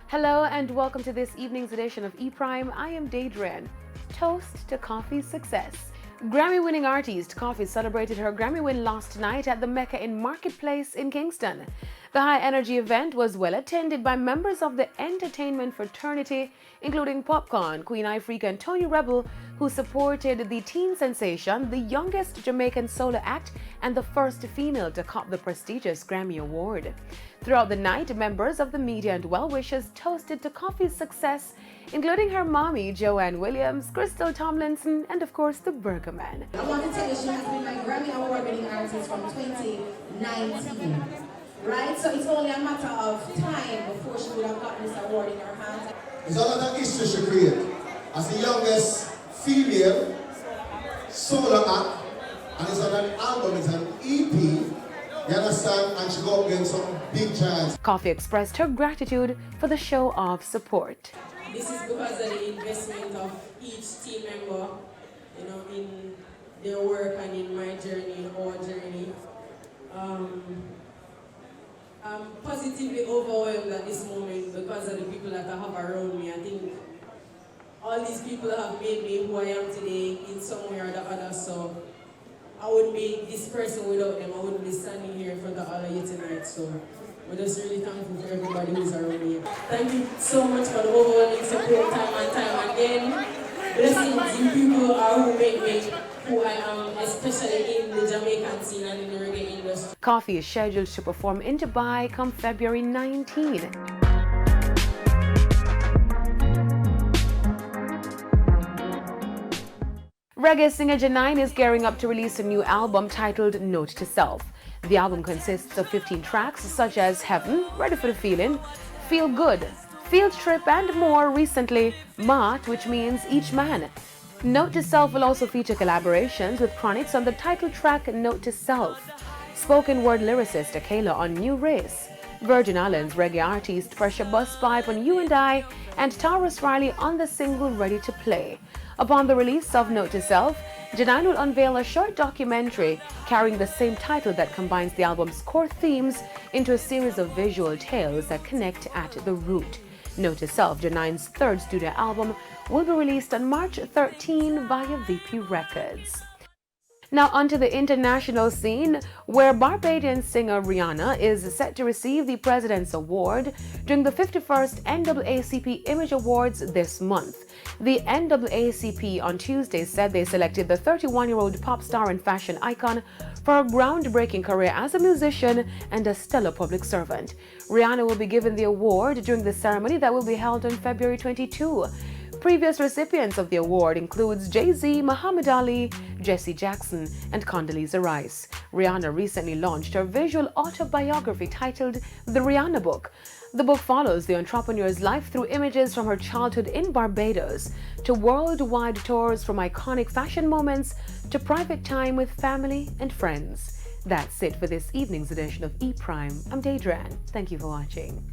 Hello and welcome to this evening's edition of E-Prime. I am Daedrin. Toast to Koffee's success. Grammy-winning artist Koffee celebrated her Grammy win last night at the Mecca in Marketplace in Kingston. The high-energy event was well attended by members of the entertainment fraternity, including Popcorn, Queen Ifrica and Tony Rebel, who supported the teen sensation, the youngest Jamaican solo act and the first female to cop the prestigious Grammy Award. Throughout the night, members of the media and well-wishers toasted to Koffee's success, including her mommy, Joanne Williams, Crystal Tomlinson, and of course, the Burger Man. I want to tell you she has been my Grammy Award-winning artist from 2019. Right? So it's only a matter of time before she would have gotten this award in her hands. It's a lot of history she created. As the youngest female solo act, and it's on an album, it's an EP. You understand? And she go up against some big giants. Koffee expressed her gratitude for the show of support. This is because of the investment of each team member, in their work and in my journey, in our journey. I'm positively overwhelmed at this moment because of the people that I have around me. I think all these people have made me who I am today in some way or the other, so I wouldn't be this person without them. I wouldn't be standing here in front of all of you tonight, so we're just really thankful for everybody who's around me. Thank you so much for the overwhelming support time and time again. Blessings you people are who make me who I am, especially in the Jamaican scene and in the reggae industry. Koffee is scheduled to perform in Dubai come February 19. Reggae singer Janine is gearing up to release a new album titled Note to Self. The album consists of 15 tracks such as Heaven, Ready for the Feeling, Feel Good, Field Trip and more recently, Mat, which means Each Man. Note to Self will also feature collaborations with Chronix on the title track Note to Self, spoken word lyricist Akela on New Race, Virgin Islands reggae artist Pressure Busspipe on You and I, and Taurus Riley on the single Ready to Play. Upon the release of Note to Self, Janine will unveil a short documentary carrying the same title that combines the album's core themes into a series of visual tales that connect at the root. Note to Self, Janine's third studio album, will be released on March 13 via VP Records. Now onto the international scene, where Barbadian singer Rihanna is set to receive the President's Award during the 51st NAACP Image Awards this month. The NAACP on Tuesday said they selected the 31-year-old pop star and fashion icon for a groundbreaking career as a musician and a stellar public servant. Rihanna will be given the award during the ceremony that will be held on February 22. Previous recipients of the award includes Jay-Z, Muhammad Ali, Jesse Jackson, and Condoleezza Rice. Rihanna recently launched her visual autobiography titled The Rihanna Book. The book follows the entrepreneur's life through images from her childhood in Barbados to worldwide tours from iconic fashion moments to private time with family and friends. That's it for this evening's edition of E-Prime. I'm Daedrin. Thank you for watching.